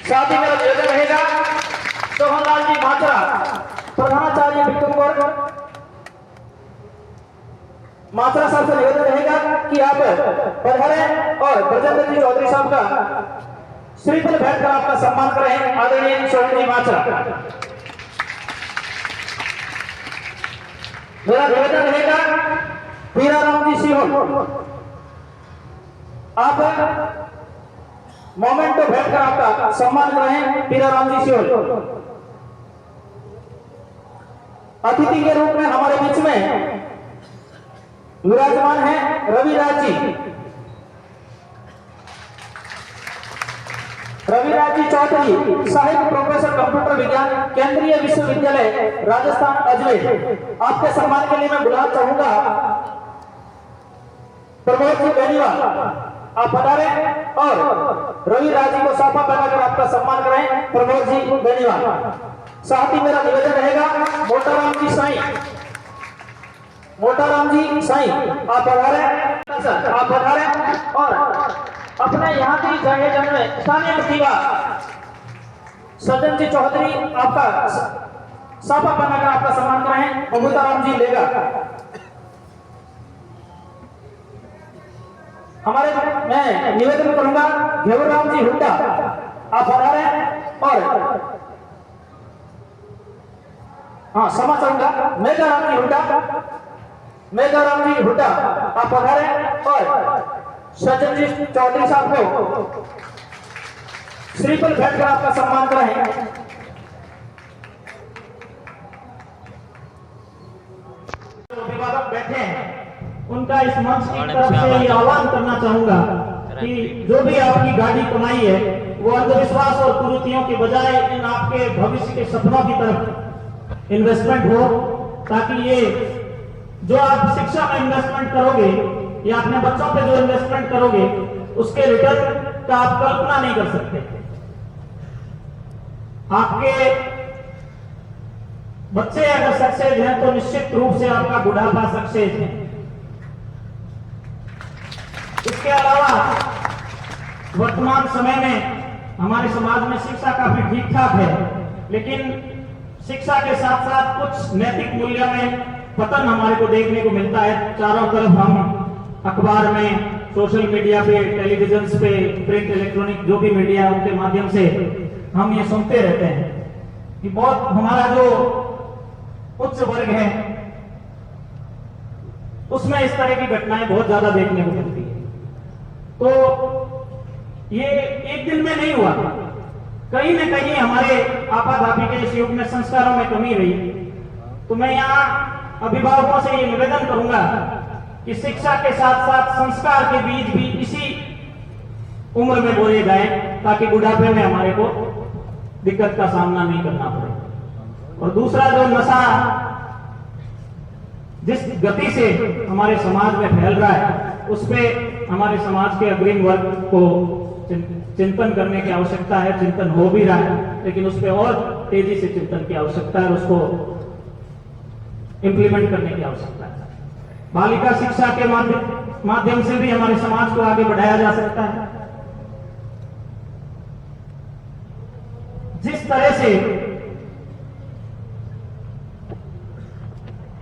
साथ ही मेरा निवेदन रहेगा सोहनलाल जी मात्रा प्रधानाचार्य विक्रमगढ़ मात्रा साहब से निवेदन रहेगा कि आप पधारें और ब्रजेंद्र जी चौधरी साहब का श्रीफल भेंट कर आपका सम्मान करें। आदरणीय सोहन जी मात्रा। मेरा निवेदन रहेगा पीराराम जी सिंह आप मोमेंटो भेंट कर आपका सम्मान करें। पीराराम जी सिंह अतिथि के रूप में हमारे बीच में विराजमान है रविराज जी। रविराज जी चौधरी साहिब प्रोफेसर कंप्यूटर विज्ञान केंद्रीय विश्वविद्यालय राजस्थान अजमेर। आपके सम्मान के लिए मैं बुलाना चाहूंगा प्रमोद जी बेनीवाल। आप पधारे और रविराज जी को साफा पहनाकर आपका सम्मान करें। प्रमोद जी बेनीवाल। साथ ही मेरा निवेदन रहेगा मोटाराम जी साईं। मोटाराम जी साईं आप पधारे। आप पधारे और अपने यहाँ की जगह जन में स्थानीय प्रतिभा सज्जन जी चौधरी आपका साफा पहनाकर आपका सम्मान करें। बबूताराम जी लेगा। हमारे मैं निवेदन करूंगा घेवराम जी हुड्डा आप पधारे और हाँ क्षमा चाहूंगा मेघाराम जी हुड्डा। मेघाराम जी हुड्डा आप पधारे और सज्जन जी चौधरी साहब को श्रीफल भेंट कर आपका सम्मान करें। अभिभावक बैठे हैं उनका इस मंच की तरफ से ये आह्वान करना चाहूंगा कि जो भी आपकी गाड़ी कमाई है वो अंधविश्वास और कुरीतियों के बजाय इन आपके भविष्य के सपनों की तरफ इन्वेस्टमेंट हो, ताकि ये जो आप शिक्षा में इन्वेस्टमेंट करोगे या अपने बच्चों पे जो इन्वेस्टमेंट करोगे उसके रिटर्न का आप कल्पना नहीं कर सकते। आपके बच्चे अगर सक्सेस हैं तो निश्चित रूप से आपका बुढ़ापा सक्सेस है। इसके अलावा वर्तमान समय में हमारे समाज में शिक्षा काफी ठीक ठाक है, लेकिन शिक्षा के साथ साथ कुछ नैतिक मूल्य में पतन हमारे को देखने को मिलता है। चारों तरफ हम अखबार में, सोशल मीडिया पे, टेलीविजन पे, प्रिंट इलेक्ट्रॉनिक जो भी मीडिया है उनके माध्यम से हम ये सुनते रहते हैं कि बहुत हमारा जो उच्च वर्ग है उसमें इस तरह की घटनाएं बहुत ज्यादा देखने को मिलती है। तो ये एक दिन में नहीं हुआ, कहीं न कहीं हमारे आपाधापी के इस युग में संस्कारों में कमी रही। तो मैं यहाँ अभिभावकों से ये निवेदन करूंगा कि शिक्षा के साथ साथ संस्कार के बीज भी इसी उम्र में बोए जाए, ताकि बुढ़ापे में हमारे को दिक्कत का सामना नहीं करना पड़े। और दूसरा, जो नशा जिस गति से हमारे समाज में फैल रहा है उस पे हमारे समाज के अग्रिम वर्ग को चिंतन करने की आवश्यकता है। चिंतन हो भी रहा है, लेकिन उस पर और तेजी से चिंतन की आवश्यकता है और उसको इंप्लीमेंट करने की आवश्यकता है। बालिका शिक्षा के माध्यम से भी हमारे समाज को आगे बढ़ाया जा सकता है। जिस तरह से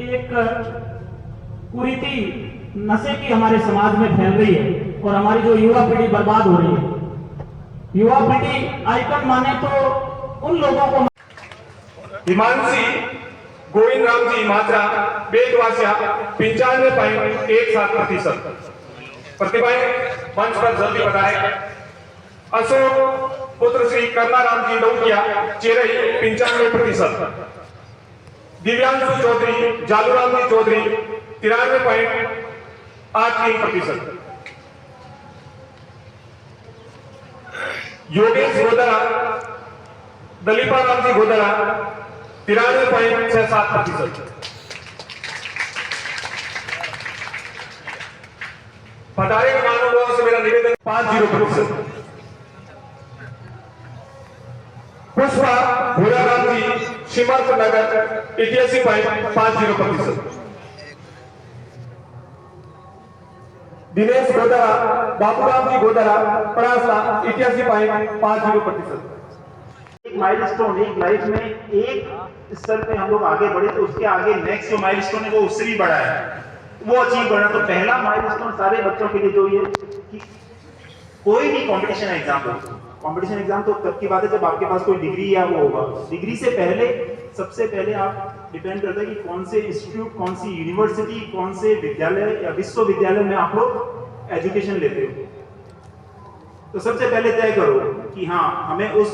एक कुरीति नशे की हमारे समाज में फैल रही है और हमारी जो युवा पीढ़ी बर्बाद हो रही है, युवा पीढ़ी आइकन माने तो उन लोगों को हिमांशी गोविंद राम जी मात्रा बेदवासिया 95.17%। प्रतिभाएं मंच पर जल्दी बताए। अशोक पुत्र श्री कर्णाराम जी दौकिया चेरई 95%। दिव्यांशु चौधरी जालूराम जी चौधरी 93.83%। योगेश गोदरा दलीपा राम जी गोदरा 93.67%। पधारे महानुभावों से मेरा निवेदन 50%। पुष्पा भूराराम जी सिमर्थ नगर 81.50%। दिनेश गोदरा बाबूराम जी गोदरा परासा 81.50%। एक माइलस्टोन, एक लाइफ में एक स्तर पे हम लोग आगे बढ़े तो उसके आगे नेक्स्ट जो माइलस्टोन है वो उससे भी बड़ा है, वो अचीव करना। तो पहला माइलस्टोन सारे बच्चों के लिए जो ये कि कोई भी कंपटीशन एग्जाम हो, कंपटीशन एग्जाम तो तब की बात है जब आपके पास कोई डिग्री या वो होगा। डिग्री से पहले सबसे पहले आप डिपेंड करता है कि कौन से इंस्टीट्यूट, कौन सी यूनिवर्सिटी, कौन से विद्यालय या विश्वविद्यालय में आप लोग एजुकेशन लेते हो। तो सबसे पहले तय करो कि हाँ हमें उस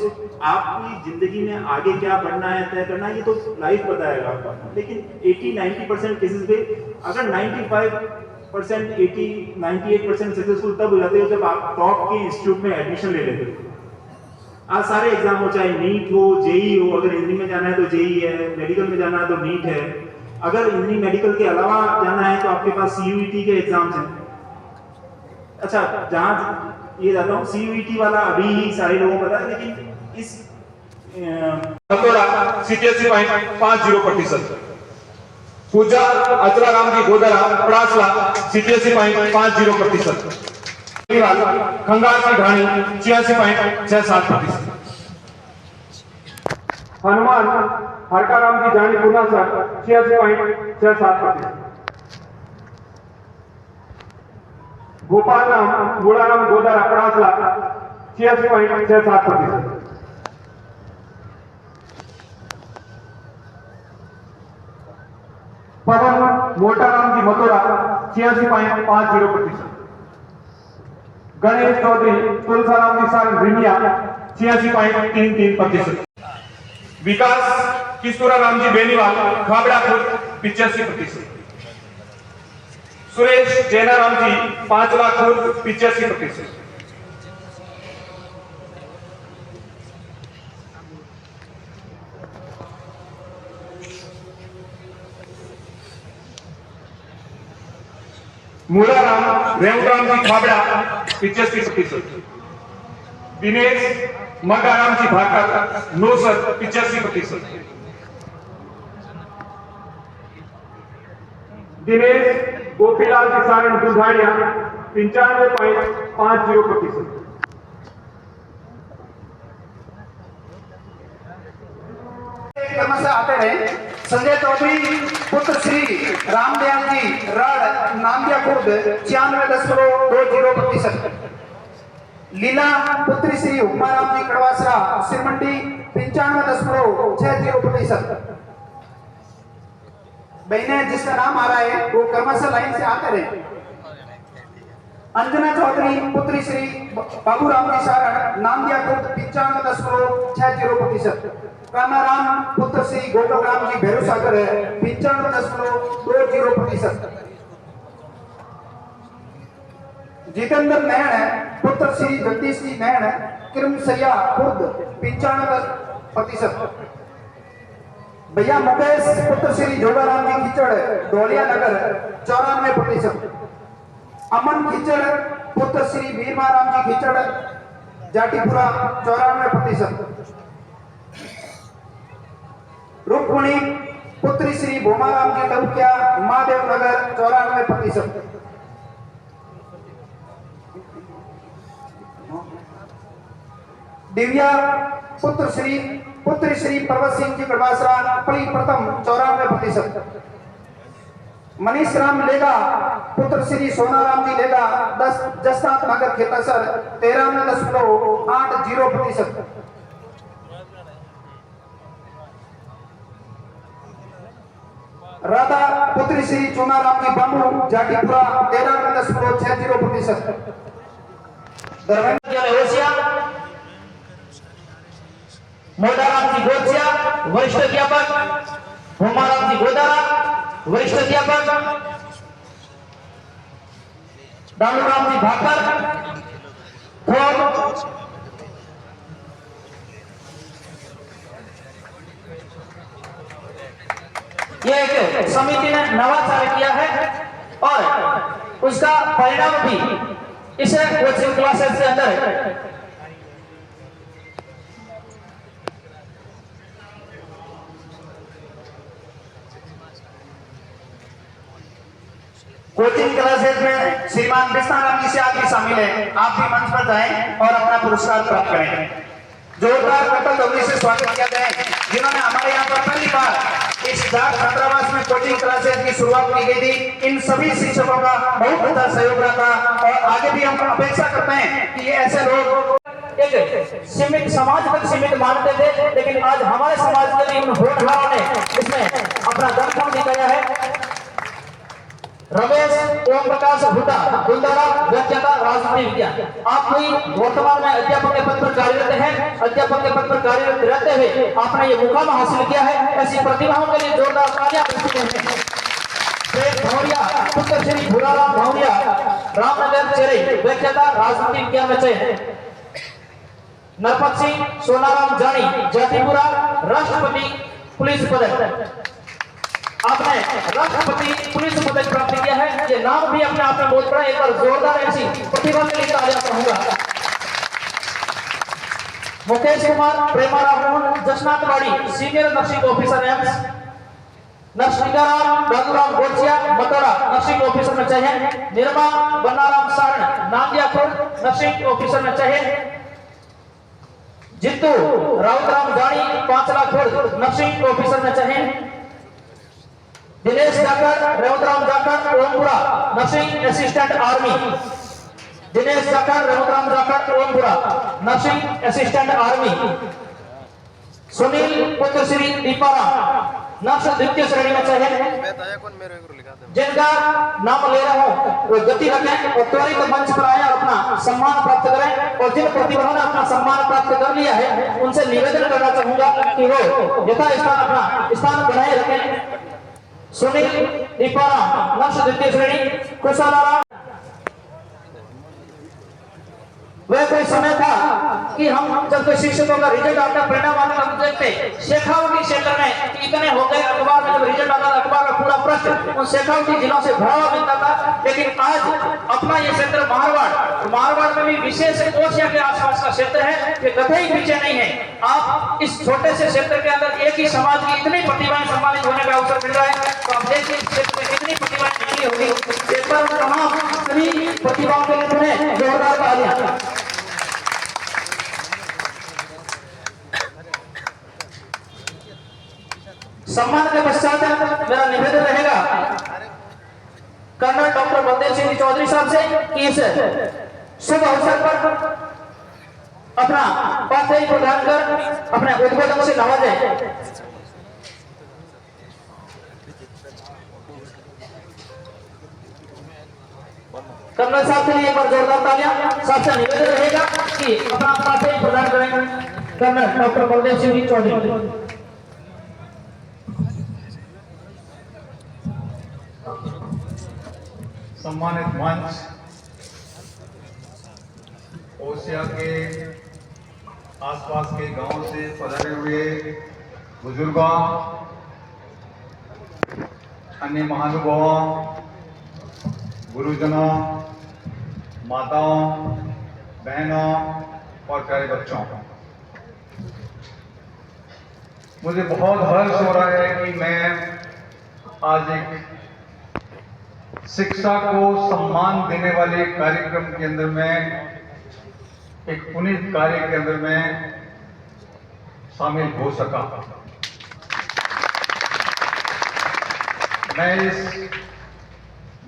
आपकी जिंदगी में आगे क्या बढ़ना है तय करना है, ये तो लाइफ बताएगा आपका। लेकिन 80-90% केसेस पे अगर 95%, 98% सक्सेसफुल तब हो जाते हो जब आप टॉप के इंस्टीट्यूट में एडमिशन ले लेते हो। आज सारे एग्जाम हो, चाहे नीट हो, जेई हो, अगर इंजीनियरिंग में जाना है तो जेई है, मेडिकल में जाना है तो नीट है, अगर इंजीनियरिंग मेडिकल के अलावा जाना है तो आपके पास सीयूईटी के एग्जाम्स हैं। अच्छा, जहां ये जाता हूँ सीयूईटी वाला अभी ही सारे लोगों को पता है, लेकिन इस CTSE पॉइंट 50%। पूजा अचलाराम जी गोदरा पड़ासला CTSE पॉइंट 50%। खंगार की ढाणी 86.67%। हनुमान हरकाराम जी जानी पुना सर 86.67%। गोपाल राम गुड़ाराम गोदरा पड़ासला 86.67%। पवन मोटाराम जी मथुरा 86.50%। गणेश चौधरी तुलसाराम जी सारण रिमिया 86.33%। विकास किशोराराम जी बेनीवाल खाबड़ापुर 85%। सुरेश जैनाराम जी 5 लाखपुर 85%। मूलाराम रेवराम जी खाबड़ा 85%। दिनेश मगाराम जी भाकर नौसर 85%। दिनेश गोपीलाल जी सारण दुधाड़िया 95.50%। से आते रहे। संजय चौधरी पुत्र श्री रामदयाल जी राड नांदिया खुर्द 96.20%। लीला पुत्री श्री हुक्माराम जी कड़वासरा सिरमंडी 95.60%। बहने जिसका नाम आ रहा है वो कर्मशा लाइन से आते रहे। अंजना चौधरी पुत्री श्री बाबूराम जी सारण नांदिया खुर्द 95.60%। कानाराम पुत्र श्री गोपालराम जी भैरू सागर है 95.20%। जितेंद्र नैन पुत्र श्री जगदीश जी नैन किरमसरिया खुर्द 95%। भैया मुकेश पुत्र श्री जोगाराम जी खिचड़ धौलिया नगर 94%। अमन खिचड़ पुत्र श्री वीरमाराम जी खिचड़ जाटीपुरा 94%। रुक्मणी पुत्री श्री भोमाराम जी लौकिया महादेव नगर 94%। दिव्या पुत्री श्री पर्वत सिंह जी कड़वासरा पली प्रथम 94%। मनीष राम लेगा पुत्र श्री सोनाराम जी लेगा 10 जसनाथ नगर खेतासर 93.80%। राधा पुत्री श्री चुनाराम जी बाबू जाटीपुरा 13.60%। धर्मेंद्र होशिया मोदाराम जी गोचिया वरिष्ठ अध्यापक, भोमाराम जी गोदारा वरिष्ठ अध्यापक, दामूराम जी भाकर ये एक समिति ने नवाचार किया है और उसका परिणाम भी इस कोचिंग क्लासेस के अंदर है। कोचिंग क्लासेस में श्रीमान कृष्णाराम जी से आप भी शामिल हैं। आप भी मंच पर जाएं और अपना पुरस्कार प्राप्त करें। जोरदार कटल ध्वनि से स्वागत किया गया है, जिन्होंने हमारे यहाँ पर पहली बार इस जाट छात्रावास में कोचिंग क्लासेस की शुरुआत की गई थी। इन सभी शिक्षकों का बहुत अच्छा सहयोग रहा और आगे भी हम अपेक्षा करते हैं कि ये ऐसे लोग एक सीमित समाज तक सीमित मानते थे, लेकिन आज हमारे समाज के लिए उन होनहारों ने इसमें अपना दमखम दिखाया है। रमेश ओम प्रकाश हुड्डा, गुंदारा, व्याख्याता, राजनीति विज्ञान। आप कोई वर्तमान में अध्यापक के पद पर कार्यरत हैं, अध्यापक के पद पर कार्यरत रहते हुए आपने ये मुकाम हासिल किया है। ऐसी प्रतिभाओं के लिए जोरदार तालियां बजती हैं। प्रेम भौरिया, पुत्र श्री भूराराम भौरिया, रामनगर चेरे, व्याख्याता, राजनीति विज्ञान में चयन। नरपत सिंह सोनाराम जानी, जातिपुरा, राष्ट्रपति पुलिस पदक। आपने राष्ट्रपति पुलिस पदक प्राप्त किया है, ये नाम भी अपने आप में बहुत बड़ा। एक बार जोरदार ऐसी प्रतिभा के लिए तालियां कहूंगा। Mukesh Kumar Premaram Mohan, Jasnathwadi, senior nursing officer AIIMS. Narsingaram Baburam Gochiya, Matoda, nursing officer में चयन। निर्मा बनाराम सारण, नांदियापुर, नर्सिंग ऑफिसर में चयन। जितू राउतराम जानी, 5 लाख नर्सिंग ऑफिसर में चयन। दिनेश जाकर, रेवतराम जाकर, ओमपुरा, नर्सिंग असिस्टेंट आर्मी। दिनेश जाकर, रेवतराम जाकर, ओमपुरा, नर्सिंग असिस्टेंट आर्मी। सुनील पुत्र श्री दीपाराम, नर्स द्वितीय श्रेणी में चयन। जिनका नाम ले रहा हूं वो गति रखें और त्वरित मंच पर आए और अपना सम्मान प्राप्त करें। और जिन प्रतिभाओं ने अपना सम्मान प्राप्त कर लिया है उनसे निवेदन करना चाहूंगा कि वो यथास्थान अपना स्थान बनाए रखें। सुनील दीपाराम, नर्स द्वितीय श्रेणी। कुशलाराम, वह कोई समय था कि हम जब कोई शिक्षकों का रिजल्ट आता, परिणाम आता, हम देखते शेखावटी क्षेत्र में इतने हो गए। अखबार में जब रिजल्ट आता अखबार का पूरा पृष्ठ उन शेखावटी जिलों से भरा हुआ मिलता था। लेकिन आज अपना ये क्षेत्र मारवाड़ में भी विशेष कोशिया के आसपास का क्षेत्र है, ये कतई पीछे नहीं है। आप इस छोटे से क्षेत्र के अंदर एक ही समाज की इतनी प्रतिभाएं सम्मानित होने का अवसर मिल रहा है, तो आप देखिए इस क्षेत्र में कितनी प्रतिभाएं निकली होगी। तमाम सभी प्रतिभाओं के लिए जोरदार तालियां। सम्मान के पश्चात मेरा निवेदन रहेगा कर्नल डॉक्टर बलदेव सिंह चौधरी साहब से कि इस शुभ अवसर पर अपना पाठ्य प्रदान कर अपने उद्बोधन से नवाजें। कर्नल साहब के लिए एक बार जोरदार तालियां। साथ से निवेदन रहेगा कि अपना पाठ्य प्रदान करेंगे कर्नल डॉक्टर बलदेव सिंह चौधरी। सम्मानित मंच, ओसिया के आसपास के गांव से पधारे हुए बुजुर्गों, अन्य महानुभावों, गुरुजनों, माताओं, बहनों और प्यारे बच्चों, मुझे बहुत हर्ष हो रहा है कि मैं आज एक शिक्षा को सम्मान देने वाले कार्यक्रम के अंदर में, एक पुनीत कार्य के अंदर में शामिल हो सका। मैं इस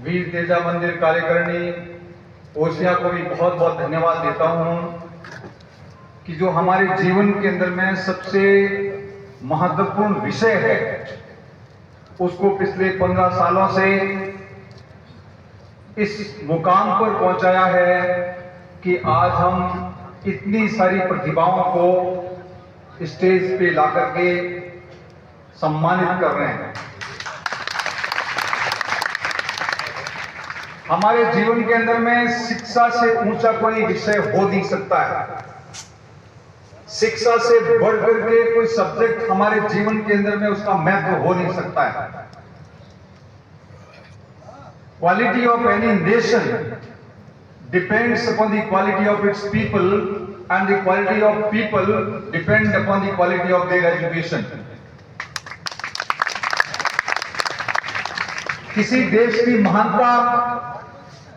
वीर तेजा मंदिर कार्यकारिणी ओसिया को भी बहुत बहुत धन्यवाद देता हूं कि जो हमारे जीवन के अंदर में सबसे महत्वपूर्ण विषय है उसको पिछले 15 सालों से इस मुकाम पर पहुंचाया है कि आज हम इतनी सारी प्रतिभाओं को स्टेज पे लाकर के सम्मानित कर रहे हैं। हमारे जीवन के अंदर में शिक्षा से ऊंचा कोई विषय हो नहीं सकता है। शिक्षा से बढ़कर के कोई सब्जेक्ट हमारे जीवन के अंदर में उसका महत्व हो नहीं सकता है। Quality of any nation depends upon the quality of its people, and the quality of people depend upon the quality of their education. किसी देश की महानता,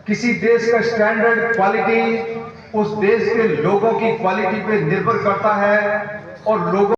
किसी देश का स्टैंडर्ड क्वालिटी उस देश के लोगों की क्वालिटी पे निर्भर करता है और लोगों